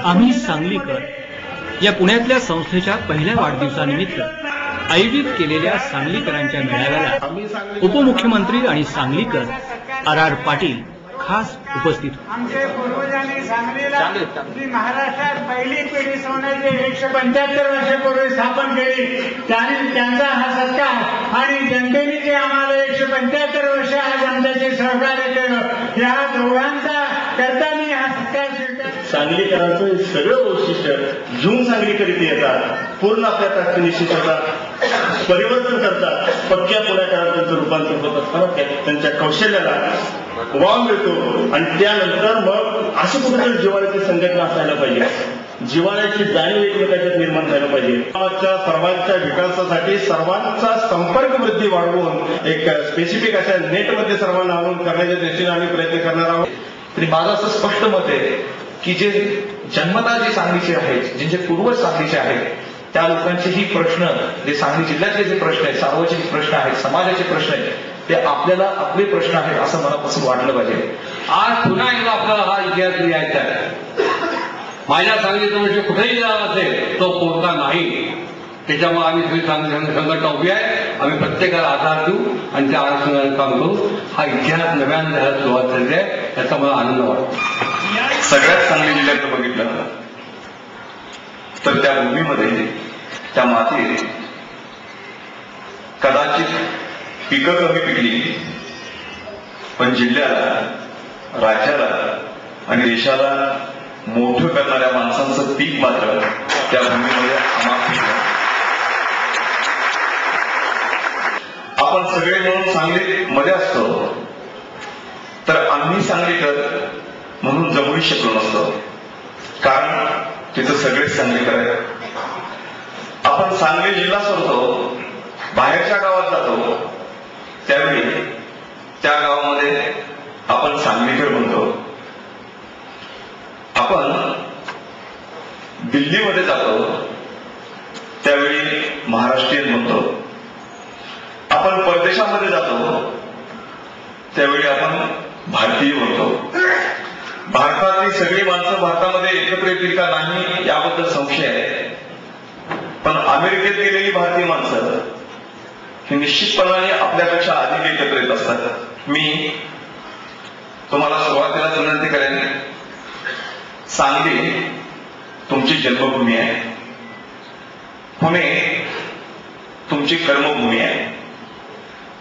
आम्ही सांगलीकर या पुण्यातल्या संस्थेच्या पहिल्या वाढदिवसानिमित्त आयोजित केलेल्या सांगलीकरांच्या मेळाव्याला उपमुख्यमंत्री आणि सांगलीकर आर पाटील खास उपस्थित होते। आमच्या पूर्वजांनी सांगलीला महाराष्ट्रात पहिली पिढी सोन्याची 175 वर्षापूर्वी स्थापन केली, त्यांचा हा सत्कार आणि जनतेने जे आम्हाला 175 वर्ष आज आमच्याशी सहकार्य केलं, या दोघांचा करता मी हा सत्कार स्वीकार। सांगलीकरांचं सगळं वैशिष्ट्य घेऊन सांगलीकर इथे येतात, पूर्ण आपल्या ताकदीनिशी करतात, परिवर्तन करतात, पक्क्या पुण्याकरात त्यांचं रूपांतर होत असताना त्यांच्या कौशल्याला वाव मिळतो आणि त्यानंतर मग असं कुठेतरी जिव्हाळ्याची संघटना असायला पाहिजे, जिव्हाळ्याची जाणीव एकमेकांच्यात निर्माण व्हायला पाहिजे। सर्वांच्या विकासासाठी सर्वांचा संपर्क वृद्धी वाढवून एक स्पेसिफिक अशा नेटमध्ये सर्वांना आणून करण्याच्या दृष्टीने आम्ही प्रयत्न करणार आहोत। तरी माझं असं स्पष्ट मत आहे की जे जन्मता जे सांगलीचे आहेत, ज्यांचे पूर्वज सांगलीचे आहेत, त्या लोकांचे ही प्रश्न, जे सांगली जिल्ह्यातले जे प्रश्न आहेत, सार्वजनिक प्रश्न आहेत, समाजाचे प्रश्न आहेत, ते आपल्याला आपले प्रश्न आहेत असं मनापासून वाटलं पाहिजे। आज पुन्हा एकदा आपल्याला हा इतिहास लिहायचा आहे। माझ्या सांगलीचं म्हणजे कुठेही झाला असेल तो कोणता नाही, त्याच्यामुळे आम्ही सगळी संघटना उभी आहे, आम्ही प्रत्येकाला आधार देऊ आणि त्या आधाराने काम करू। हा इतिहास नव्याने द्यायला सुरुवात झाली आहे, याचा मला आनंद वाटतो। सगळ्यात सांगली जिल्ह्यात बघितलं तर त्या भूमीमध्ये, त्या मातीत कदाचित पिकं कमी पिकली, पण जिल्ह्याला, राज्याला आणि देशाला मोठं करणाऱ्या माणसांचं पीक मात्र त्या भूमीमध्ये अमाप पिकलं। आपण सगळे मिळून सांगलीत मध्ये असतो तर आम्ही सांगलीकर म्हणून जमूही शकलो नसतो, कारण तिथं सगळेच सांगलीकर आहेत। आपण सांगली जिल्हा सोडतो, बाहेरच्या गावात जातो, त्यावेळी त्या गावामध्ये आपण सांगलीकर म्हणतो। आपण दिल्लीमध्ये जातो, त्यावेळी महाराष्ट्रीयन म्हणतो। आपण परदेशामध्ये जातो, त्यावेळी आपण भारतीय म्हणतो। भारतातली सगळी माणसं भारतामध्ये एकत्र येतील का नाही याबद्दल संशय आहे, पण अमेरिकेत गेलेली भारतीय माणसं हे निश्चितपणाने आपल्यापेक्षा अधिक एकत्र येत असतात। मी तुम्हाला सुरुवातीलाच विनंती करेन, सांगली तुमची जन्मभूमी आहे, पुणे तुमची कर्मभूमी आहे।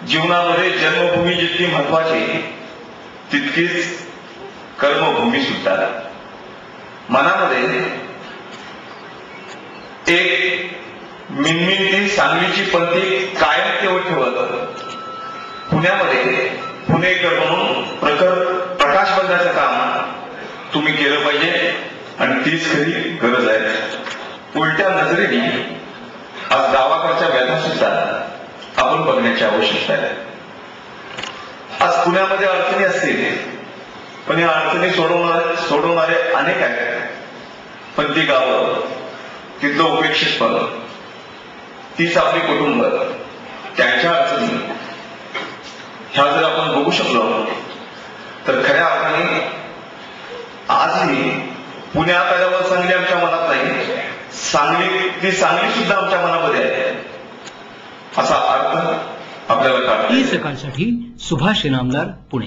जीवनामध्ये जन्मभूमी जितकी महत्वाची तितकीच कर्मभूमी सुद्धा। मनामध्ये एक मिनमिनती सांगलीची पंथी कायम ठेवत पुण्यामध्ये पुणेकर म्हणून प्रकाश बंधाचं काम तुम्ही केलं पाहिजे आणि तीच खरी गरज आहे। उलट्या नजरेने आज गावाकडच्या व्याधा सुद्धा आपण बघण्याची आवश्यकता आहे। आज पुण्यामध्ये अडचणी असतील, पण या अडचणी सोडवणारे अनेक आहेत, पण ती गावं, तिथलं उपेक्षित पद, तीच आपली कुटुंब, त्यांच्या अडचणी ह्या जर आपण बघू शकलो तर खऱ्या अर्थाने आजही पुण्यात आल्यावर सांगली आमच्या मनात नाही, ती सांगली सुद्धा आमच्या मनामध्ये आहे असा अर्थ आपल्याला कळतो। सकाळसाठी सुभाष इनामदार, पुणे।